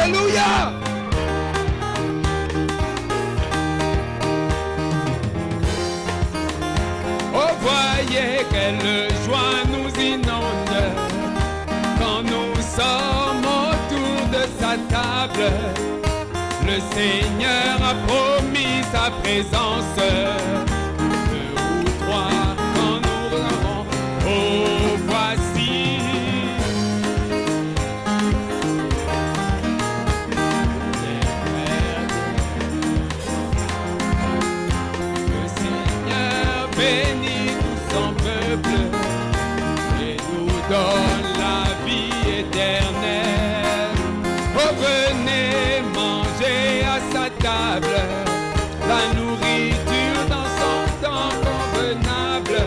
Alléluia. Oh, voyez quelle joie nous inonde quand nous sommes autour de sa table. Le Seigneur a promis sa présence. Deux ou trois quand nous avons, oh voici. Le Seigneur bénit tout son peuple et nous donne la vie éternelle. Oh, venez manger à sa table, la nourriture dans son temps convenable.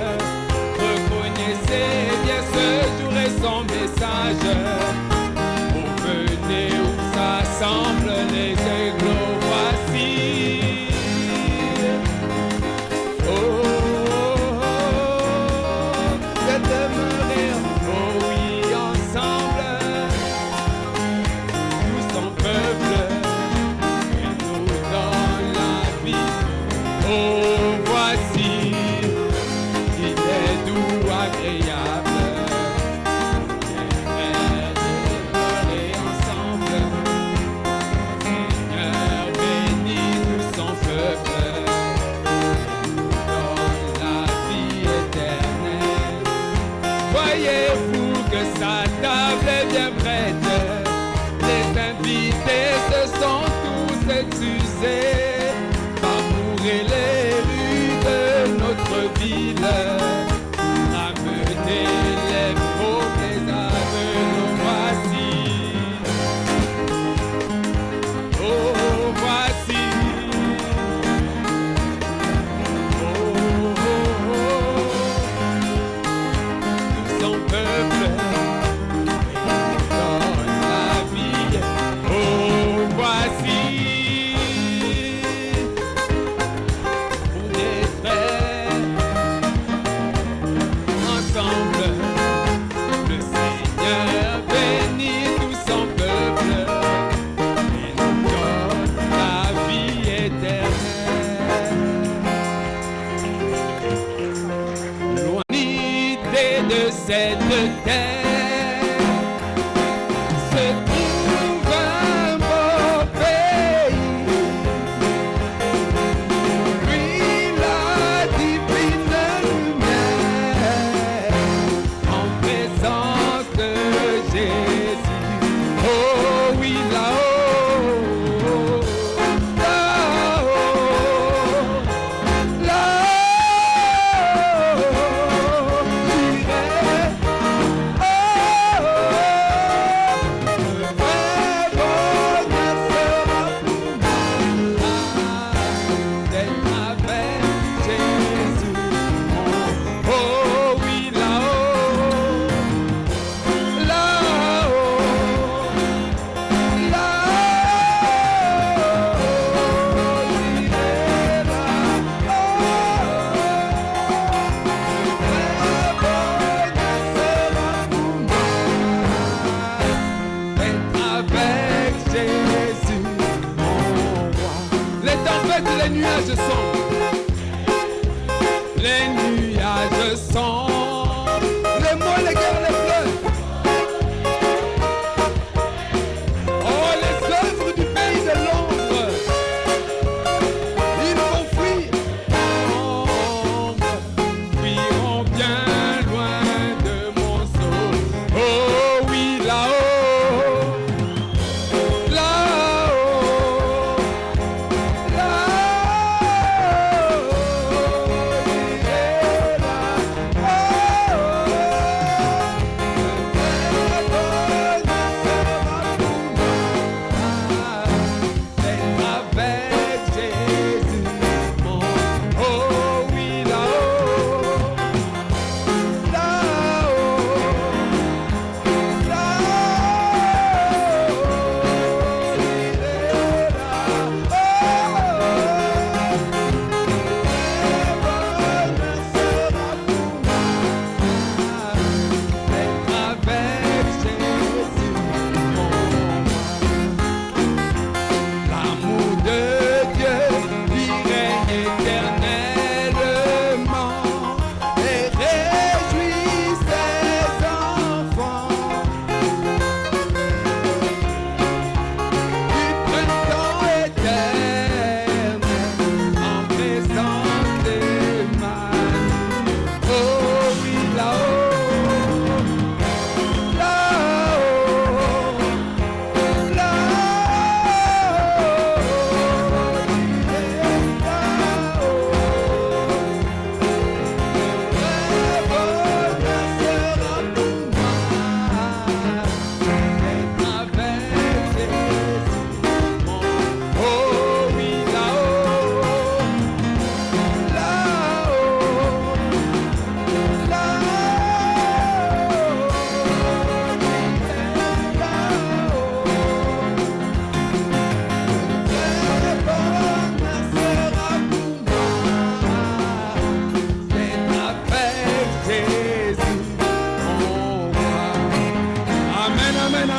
Reconnaissez bien ce jour et son message. Oh, venez où s'assemblent les éclos, voici. Sa table est bien prête, les invités se sont tous excusés, parcourez les rues de notre ville, ramenez les pauvres, les aveugles, voici. Oh, voici. Oh, oh, oh. Nous sommes peuple. Cette terre se trouve un beau pays, puis la divine lumière en présence de Jésus. Oh oui, là-haut, là-haut, là-haut. Les nuages sont les mots, les guerres, les fleuves. Oh, les œuvres du pays de l'ombre, ils vont fuir. Fuiront bien loin de mon sol. Oh oui, là-haut, là-haut, là-haut.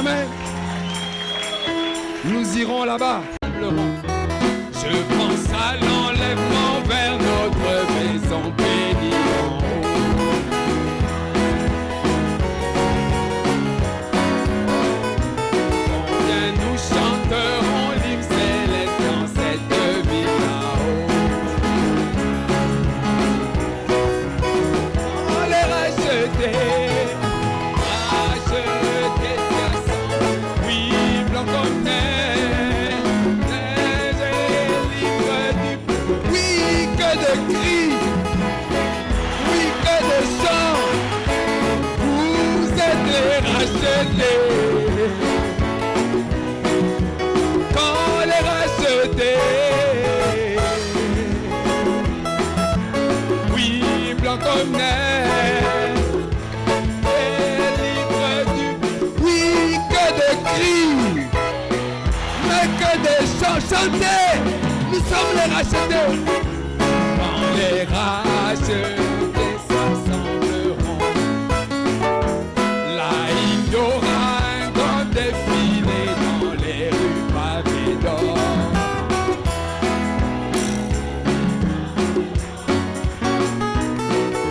amen. Nous irons là-bas. Je pense à l'enlèvement vers notre maison bénie en haut. Combien nous chanterons l'hymne céleste dans cette ville là-haut. On les racheter, racheter sa sang, oui, blanc comme neige, neige et libre du feu. Oui, que de cris, oui, que de chants, vous êtes les rachetés. Quand les rachetés, oui, blanc comme neige, et libre du feu. Oui, que de cris, mais que de chants. Chantez, nous sommes les rachetés. Quand les rachetés s'assembleront, là il y aura un grand défilé dans les rues pavées d'or.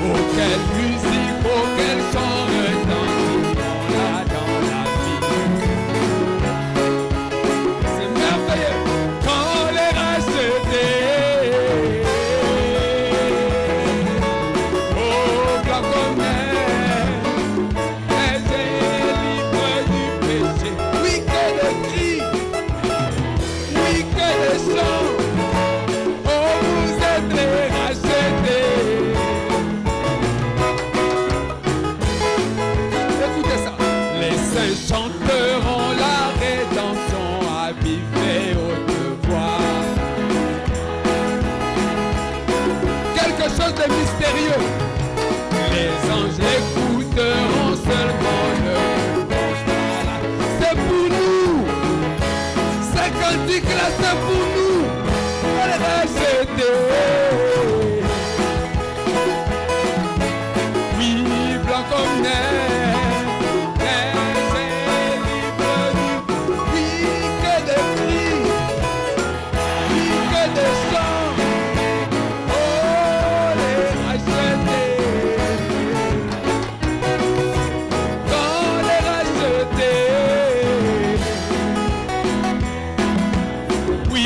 Oh quelle musique, oh quel chant retentiront là dans la ville. C'est merveilleux quand les rachetés, oh blanc comme neige, neige et libre du péché. Oui que de cris, oui que de chants, oh vous êtes les rachetés. Écoutez ça. Les saints chanteront la rédemption à vive et haute voix. Quelque chose de mystérieux. Les anges l'écouteront seulement le louange. C'est pour nous. C'est cantique là, c'est pour nous. On les rachetés. Oui, blanc comme neige, neige et libre du feu. Oui, que de cris, oui, que de chants, oh, les rachetés. Quand les rachetés, oui,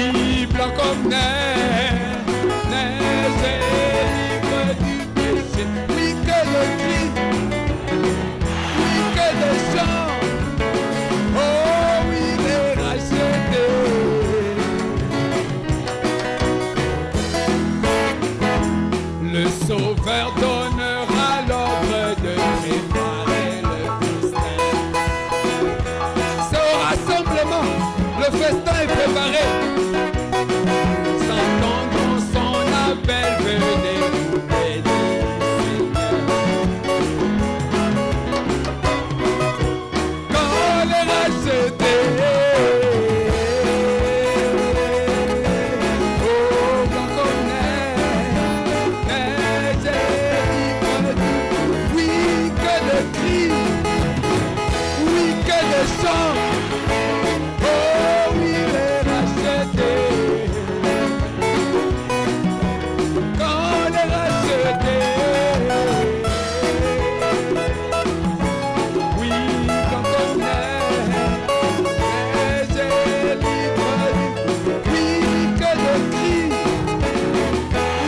blanc comme neige, neige et libre du péché. Oui, que de cris, oui, que de chants, oh oui, les rachetés. Le Sauveur donnera l'ordre de préparer le festin. C'est au rassemblement, le festin est préparé. S'entendons son appel, venez nous bénir, Seigneur. Quand les rachetés, oh blanc comme neige, neige et libre du feu. Oui que de cris, oui que de chants, oh oui les rachetés. Quand les rachetés, oui blanc comme neige, neige et libre du feu. Oui que de cris,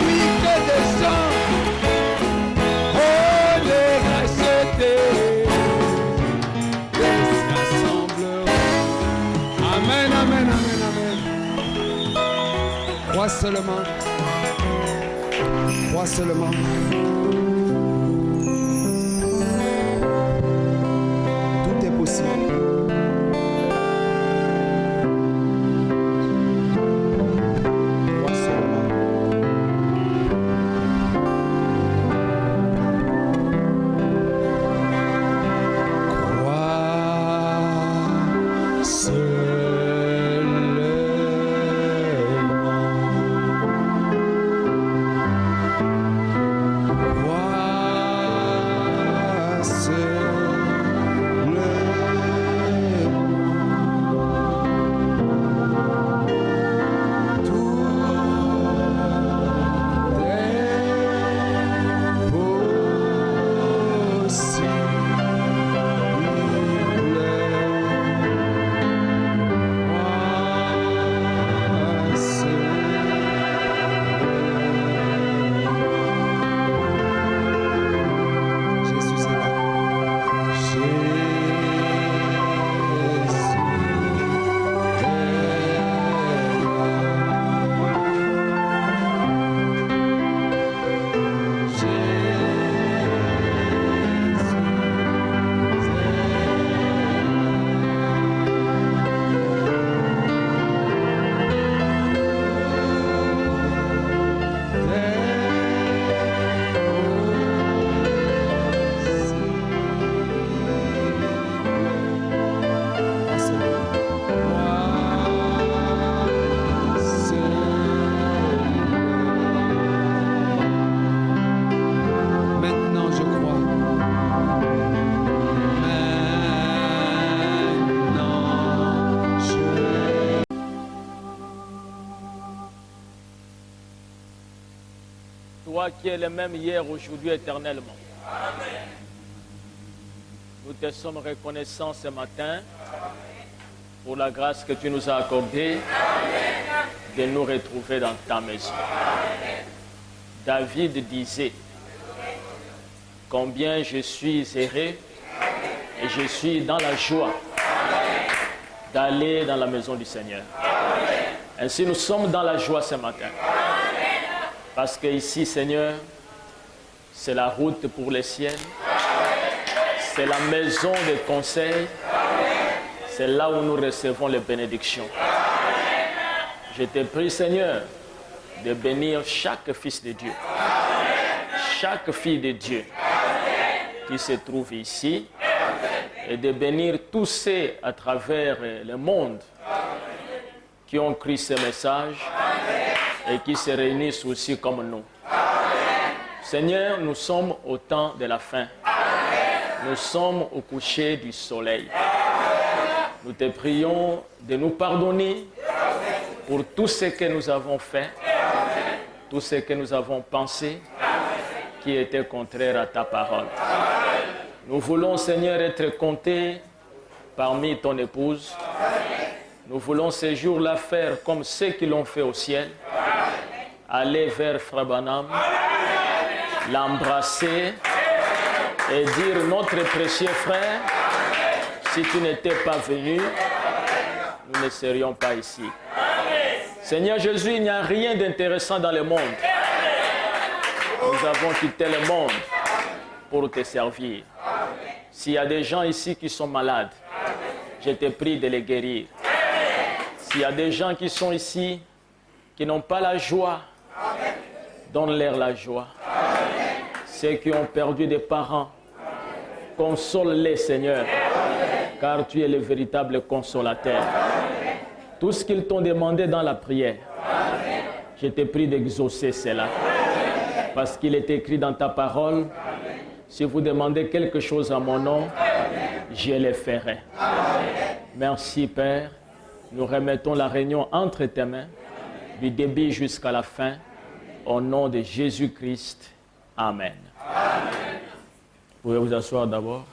oui que de chants, oh les rachetés. Ils se rassembleront. Amen, amen, amen, amen. Crois seulement. Crois seulement. Tout est possible. Crois seulement. Crois seulement. Toi qui es le même hier, aujourd'hui, éternellement. Amen. Nous te sommes reconnaissants ce matin pour la grâce que tu nous as accordée de nous retrouver dans ta maison. Amen. David disait combien je suis heureux et je suis dans la joie d'aller dans la maison du Seigneur. Amen. Ainsi nous sommes dans la joie ce matin. Parce que ici, Seigneur, c'est la route pour les ciels. C'est la maison de conseil. C'est là où nous recevons les bénédictions. Je te prie, Seigneur, de bénir chaque fils de Dieu, chaque fille de Dieu qui se trouve ici, et de bénir tous ceux à travers le monde qui ont cru ce message et qui se réunissent aussi comme nous. Amen. Seigneur, nous sommes au temps de la fin. Amen. Nous sommes au coucher du soleil. Amen. Nous te prions de nous pardonner pour tout ce que nous avons fait, tout ce que nous avons pensé qui était contraire à ta parole. Amen. Nous voulons, Seigneur, être comptés parmi ton épouse. Amen. Nous voulons ce jour-là faire comme ceux qui l'ont fait au ciel. Aller vers Frère Branham, l'embrasser et dire notre précieux frère, si tu n'étais pas venu, nous ne serions pas ici. Seigneur Jésus, il n'y a rien d'intéressant dans le monde. Nous avons quitté le monde pour te servir. S'il y a des gens ici qui sont malades, je te prie de les guérir. S'il y a des gens qui sont ici, qui n'ont pas la joie, donne-leur la joie. Amen. Ceux qui ont perdu des parents, console-les, Seigneur, car tu es le véritable consolateur. Amen. Tout ce qu'ils t'ont demandé dans la prière, amen, je te prie d'exaucer cela. Amen. Parce qu'il est écrit dans ta parole, amen, si vous demandez quelque chose à mon nom, amen, je le ferai. Amen. Merci, Père. Nous remettons la réunion entre tes mains, du début jusqu'à la fin. Au nom de Jésus-Christ. Amen. Amen. Vous pouvez vous asseoir d'abord.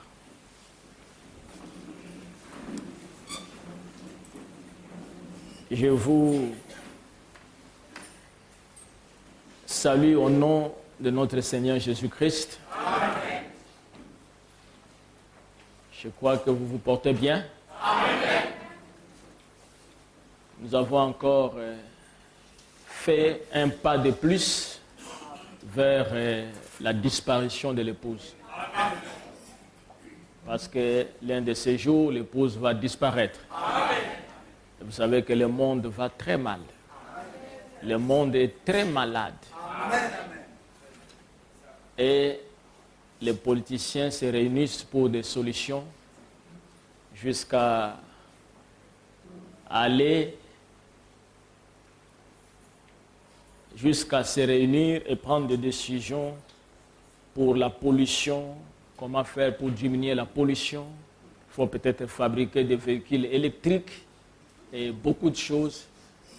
Je vous salue au nom de notre Seigneur Jésus-Christ. Amen. Je crois que vous vous portez bien. Amen. Nous avons encore fait un pas de plus vers la disparition de l'épouse. Parce que l'un de ces jours, l'épouse va disparaître. Et vous savez que le monde va très mal. Le monde est très malade. Et les politiciens se réunissent pour des solutions jusqu'à se réunir et prendre des décisions pour la pollution, comment faire pour diminuer la pollution. Il faut peut-être fabriquer des véhicules électriques et beaucoup de choses,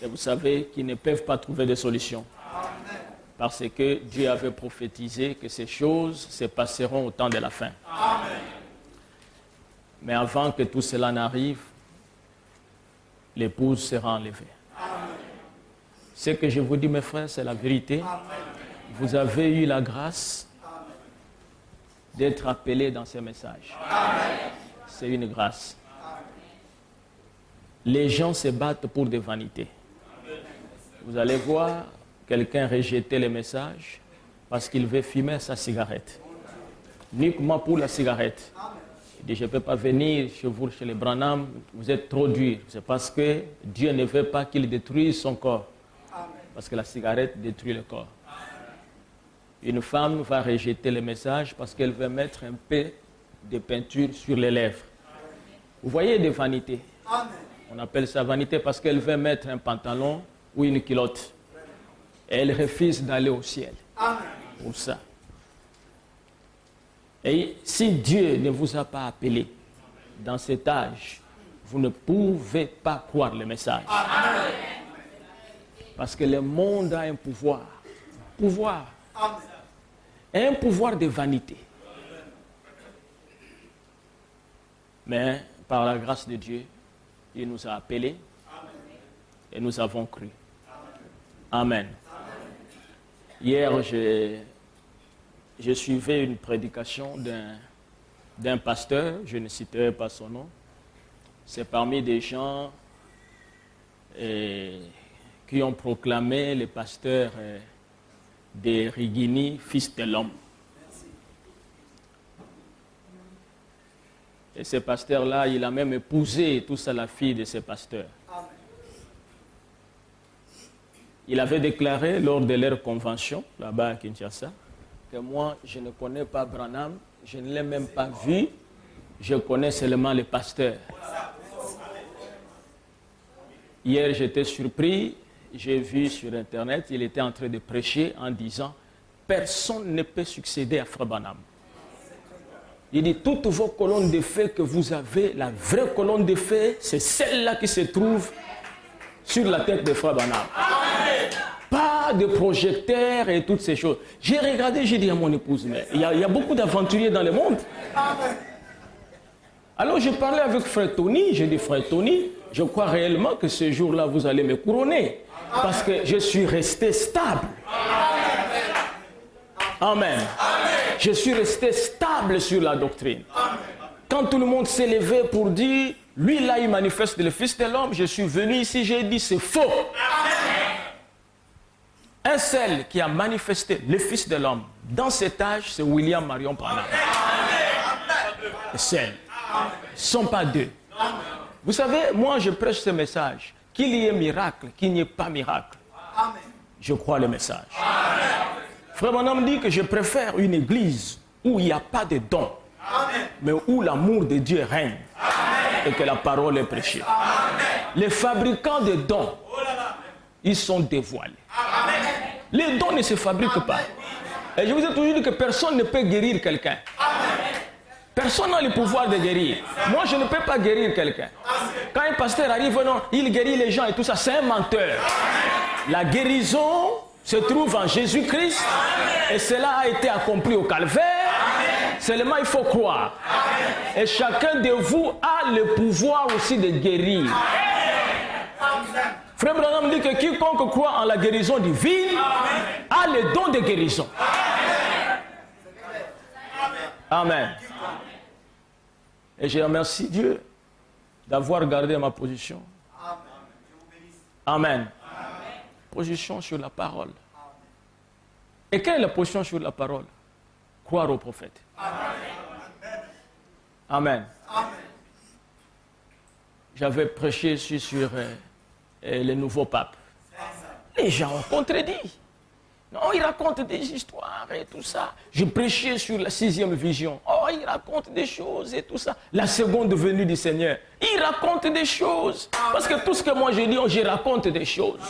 et vous savez, qui ne peuvent pas trouver de solution. Amen. Parce que Dieu avait prophétisé que ces choses se passeront au temps de la fin. Amen. Mais avant que tout cela n'arrive, l'épouse sera enlevée. Amen. Ce que je vous dis, mes frères, c'est la vérité. Amen. Vous avez eu la grâce d'être appelé dans ces messages. C'est une grâce. Les gens se battent pour des vanités. Vous allez voir quelqu'un rejeter les messages parce qu'il veut fumer sa cigarette. Uniquement pour la cigarette. Il dit, je ne peux pas venir chez vous, chez les Branham, vous êtes trop dur. C'est parce que Dieu ne veut pas qu'il détruise son corps. Parce que la cigarette détruit le corps. Une femme va rejeter le message parce qu'elle veut mettre un peu de peinture sur les lèvres. Vous voyez des vanités. On appelle ça vanité parce qu'elle veut mettre un pantalon ou une culotte. Et elle refuse d'aller au ciel. Pour ça. Et si Dieu ne vous a pas appelé dans cet âge, vous ne pouvez pas croire le message. Parce que le monde a un pouvoir. Un pouvoir de vanité. Mais par la grâce de Dieu, il nous a appelés et nous avons cru. Amen. Hier, je suivais une prédication d'un pasteur, je ne citerai pas son nom. C'est parmi des gens qui ont proclamé le pasteur de Rigini, fils de l'homme. Et ce pasteur-là, il a même épousé tout ça la fille de ce pasteur. Il avait déclaré lors de leur convention, là-bas à Kinshasa, que moi, je ne connais pas Branham, je ne l'ai même pas vu, je connais seulement le pasteur. Hier, j'étais surpris, j'ai vu sur Internet, il était en train de prêcher en disant « Personne ne peut succéder à Frère Branham ». Il dit, toutes vos colonnes de feu que vous avez, la vraie colonne de feu, c'est celle-là qui se trouve sur la tête de Frère Branham. Pas de projecteurs et toutes ces choses. J'ai regardé, j'ai dit à mon épouse, mais il y a beaucoup d'aventuriers dans le monde. Alors je parlais avec Frère Tony, j'ai dit, Frère Tony, je crois réellement que ce jour-là, vous allez me couronner. Parce que je suis resté stable. Amen. Je suis resté stable sur la doctrine. Quand tout le monde s'est levé pour dire, lui là il manifeste le Fils de l'homme, je suis venu ici, j'ai dit c'est faux. Un seul qui a manifesté le Fils de l'homme dans cet âge, c'est William Marion Branham. Seul. Ce ne sont pas deux. Vous savez, moi je prêche ce message. Qu'il y ait miracle, qu'il n'y ait pas miracle. Je crois le message. Frère Branham dit que je préfère une église où il n'y a pas de dons, mais où l'amour de Dieu règne et que la parole est prêchée. Les fabricants de dons, ils sont dévoilés. Les dons ne se fabriquent pas. Et je vous ai toujours dit que personne ne peut guérir quelqu'un. Personne n'a le pouvoir de guérir. Moi, je ne peux pas guérir quelqu'un. Quand un pasteur arrive, non, il guérit les gens et tout ça, c'est un menteur. La guérison se trouve en Jésus-Christ et cela a été accompli au calvaire. Seulement, il faut croire. Et chacun de vous a le pouvoir aussi de guérir. Frère Branham dit que quiconque croit en la guérison divine a le don de guérison. Amen. Et je remercie Dieu d'avoir gardé ma position. Amen. Position sur la parole. Et quelle est la position sur la parole? Croire au prophète. Amen. J'avais prêché sur le nouveau pape. Les gens ont contredit. Non, il raconte des histoires et tout ça. Je prêchais sur la 6e vision. Oh, il raconte des choses et tout ça. La seconde venue du Seigneur. Il raconte des choses. Parce que tout ce que moi je dis, je raconte des choses.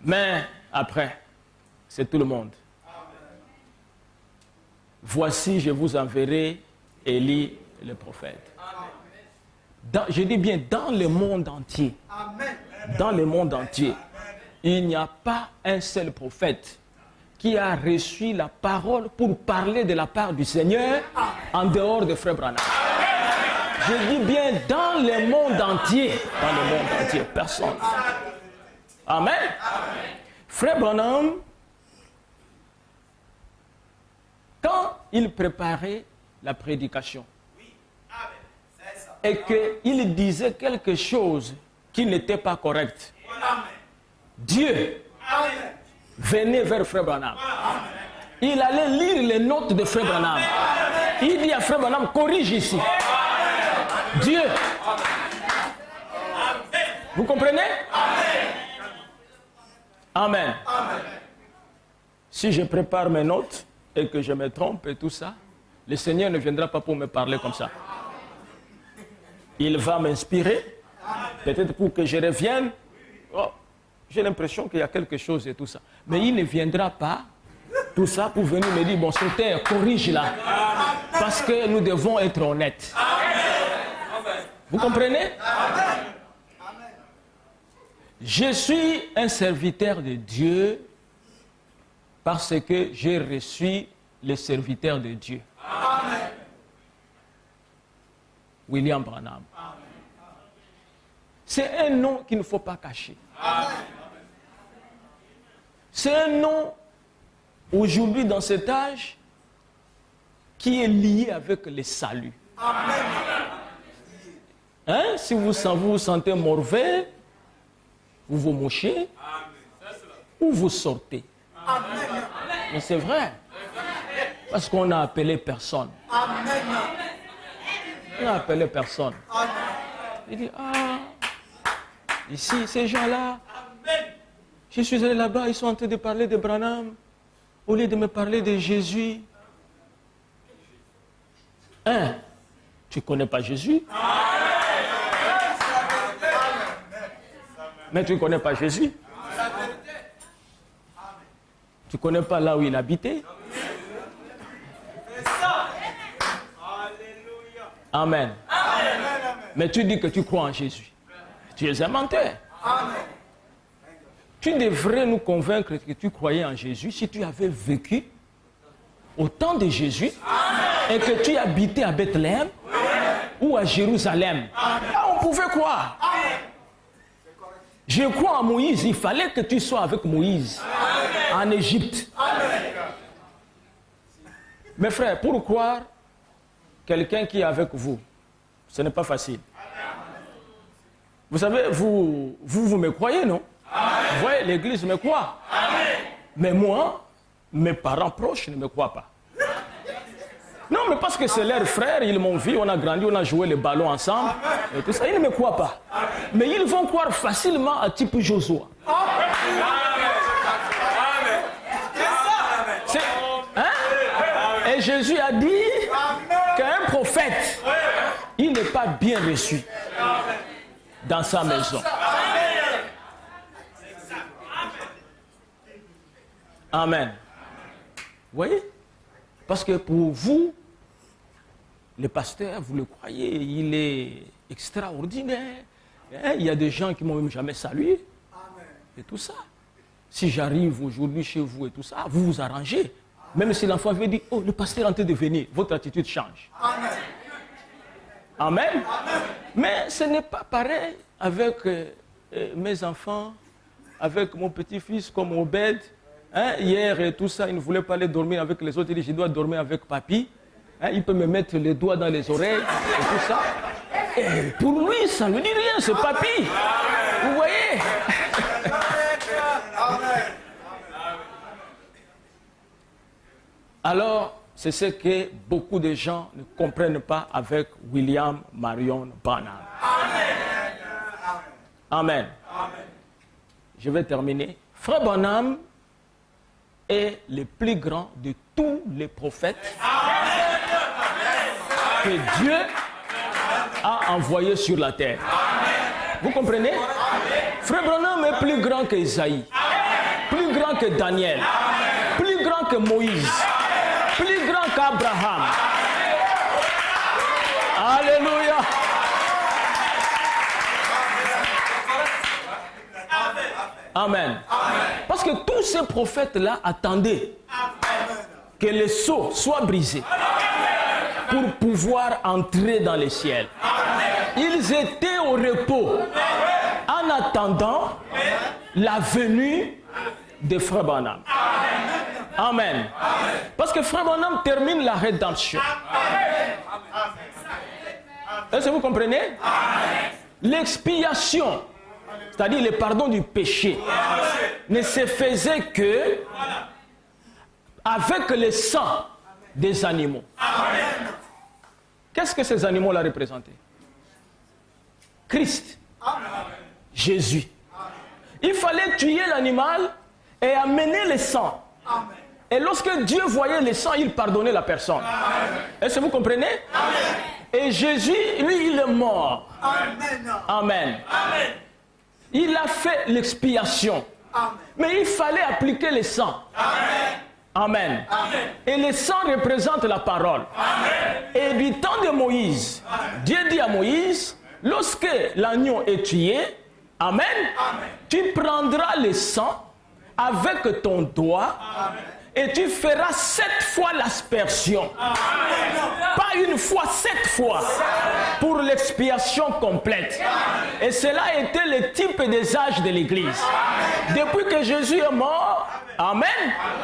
Mais après, c'est tout le monde. Voici, je vous enverrai Élie le prophète. Je dis bien dans le monde entier. Dans le monde entier. Il n'y a pas un seul prophète qui a reçu la parole pour parler de la part du Seigneur en dehors de Frère Branham. Je dis bien dans le monde entier. Dans le monde entier, personne. Amen. Frère Branham quand il préparait la prédication et qu'il disait quelque chose qui n'était pas correct, Dieu venait vers Frère Branham. Il allait lire les notes de Frère Branham. Il dit à Frère Branham, corrige ici. Dieu. Vous comprenez? Amen. Si je prépare mes notes et que je me trompe et tout ça, le Seigneur ne viendra pas pour me parler comme ça. Il va m'inspirer, peut-être pour que je revienne. Oh, j'ai l'impression qu'il y a quelque chose et tout ça. Mais il ne viendra pas, tout ça, pour venir me dire, bon, Sauter, corrige là. Parce que nous devons être honnêtes. Vous comprenez? Je suis un serviteur de Dieu parce que j'ai reçu le serviteur de Dieu. William Branham. C'est un nom qu'il ne faut pas cacher. C'est un nom, aujourd'hui, dans cet âge, qui est lié avec le salut. Hein? Si vous vous sentez mauvais, vous vous mouchez, ou vous sortez. Mais c'est vrai. Parce qu'on n'a appelé personne. On n'a appelé personne. Il dit, ici, ces gens-là, je suis allé là-bas, ils sont en train de parler de Branham, au lieu de me parler de Jésus. Hein? Tu ne connais pas Jésus? Mais tu ne connais pas Jésus? Tu ne connais pas là où il habitait? Amen. Mais tu dis que tu crois en Jésus. Tu es un menteur. Tu devrais nous convaincre que tu croyais en Jésus si tu avais vécu au temps de Jésus et que tu habitais à Bethléem ou à Jérusalem. Là, on pouvait croire. Je crois en Moïse. Il fallait que tu sois avec Moïse en Égypte. Mes frères, pour croire quelqu'un qui est avec vous, ce n'est pas facile. Vous savez, vous me croyez, non? Vous voyez, l'église me croit. Mais moi, mes parents proches ne me croient pas. Non, mais parce que c'est leurs frères, ils m'ont vu, on a grandi, on a joué le ballon ensemble, et tout ça, ils ne me croient pas. Mais ils vont croire facilement à type Josué. Hein? Et Jésus a dit qu'un prophète, il n'est pas bien reçu dans sa maison. Amen. Vous voyez? Parce que pour vous, le pasteur, vous le croyez, il est extraordinaire. Hein? Il y a des gens qui ne m'ont même jamais salué. Et tout ça. Si j'arrive aujourd'hui chez vous et tout ça, vous vous arrangez. Même si l'enfant veut dire, oh, le pasteur est en train de venir, votre attitude change. Amen. Amen. Mais ce n'est pas pareil avec mes enfants, avec mon petit-fils comme Obed. Hein, hier et tout ça, il ne voulait pas aller dormir avec les autres. Il dit, je dois dormir avec papy. Hein, il peut me mettre les doigts dans les oreilles et tout ça. Et pour lui, ça ne lui dit rien, c'est papy. Vous voyez? Alors, c'est ce que beaucoup de gens ne comprennent pas avec William Marion Branham. Amen. Je vais terminer. Frère Branham est le plus grand de tous les prophètes que Dieu a envoyés sur la terre. Vous comprenez? Frère Branham est plus grand que Isaïe, plus grand que Daniel, plus grand que Moïse, plus grand qu'Abraham. Alléluia. Amen. Parce que tous ces prophètes-là attendaient que le sceau soit brisé pour pouvoir entrer dans le ciel. Ils étaient au repos en attendant la venue de Frère Branham. Amen. Parce que Frère Branham termine la rédemption. Est-ce que vous comprenez? L'expiation, c'est-à-dire le pardon du péché, ne se faisait que avec le sang des animaux. Qu'est-ce que ces animaux-là représentaient? Christ, Jésus. Il fallait tuer l'animal et amener le sang. Et lorsque Dieu voyait le sang, il pardonnait la personne. Est-ce que vous comprenez? Et Jésus, lui, il est mort. Amen. Il a fait l'expiation. Mais il fallait appliquer le sang. Amen. Et le sang représente la parole. Et du temps de Moïse, Dieu dit à Moïse, lorsque l'agneau est tué, amen, tu prendras le sang avec ton doigt et tu feras 7 fois l'aspersion. Pas une fois, 7 fois pour l'expiation complète. Et cela a été le type des âges de l'Église. Depuis que Jésus est mort, amen,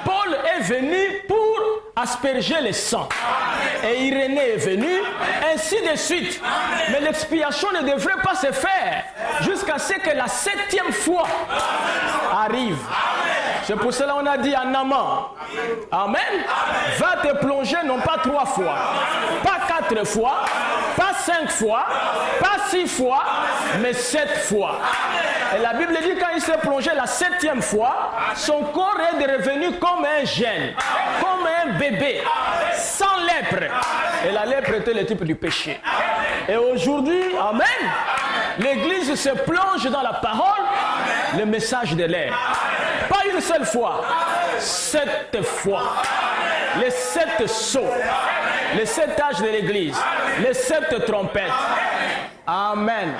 Paul est venu pour asperger le sang. Et Irénée est venu, ainsi de suite. Mais l'expiation ne devrait pas se faire jusqu'à ce que la 7e fois arrive. C'est pour cela qu'on a dit en amont, amen, va te plonger non pas 3 fois, pas 4 fois, pas 5 fois, pas 6 fois, mais 7 fois. Et la Bible dit quand il s'est plongé la 7e fois, son corps est devenu comme un jeune, comme un bébé, sans lèpre. Et la lèpre était le type du péché. Et aujourd'hui, amen, l'Église se plonge dans la parole, le message de l'air. Pas une seule fois, 7 fois. Les 7 sauts, les 7 âges de l'Église, les 7 trompettes. Amen.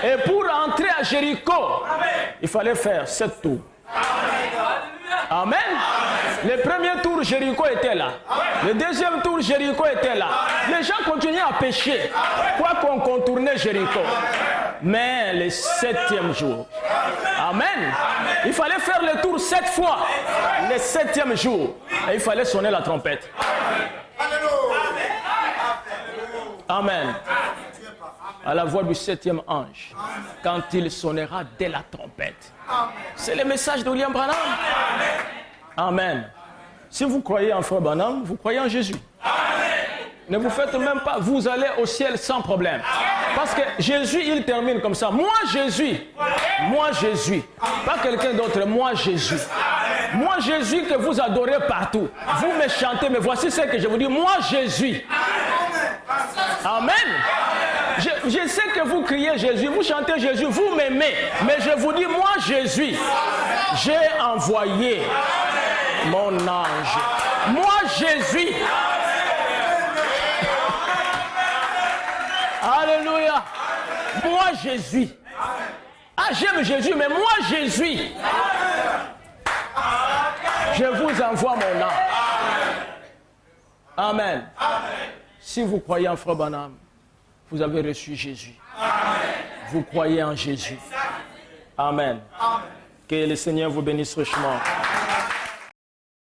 Et pour entrer à Jéricho, il fallait faire 7 tours. Amen. Le premier tour, Jéricho était là. Le deuxième tour, Jéricho était là. Les gens continuaient à pécher, quoi qu'on contournait Jéricho. Mais le 7e jour, amen, il fallait faire le tour 7 fois. Le 7e jour, et il fallait sonner la trompette. Amen. À la voix du 7e ange, quand il sonnera dès la trompette. C'est le message de William Branham. Amen. Si vous croyez en Frère Branham, vous croyez en Jésus. Ne vous faites même pas, vous allez au ciel sans problème. Parce que Jésus, il termine comme ça. Moi, Jésus. Moi, Jésus. Pas quelqu'un d'autre, moi, Jésus. Moi, Jésus que vous adorez partout. Vous me chantez, mais voici ce que je vous dis. Moi, Jésus. Amen. Je sais que vous criez Jésus, vous chantez Jésus, vous m'aimez. Mais je vous dis, moi, Jésus, j'ai envoyé mon ange. Moi, Jésus. Alléluia. Moi, Jésus. Ah, j'aime Jésus, mais moi, Jésus. Je vous envoie mon âme. Amen. Si vous croyez en Frère Branham, vous avez reçu Jésus. Vous croyez en Jésus. Amen. Que le Seigneur vous bénisse richement.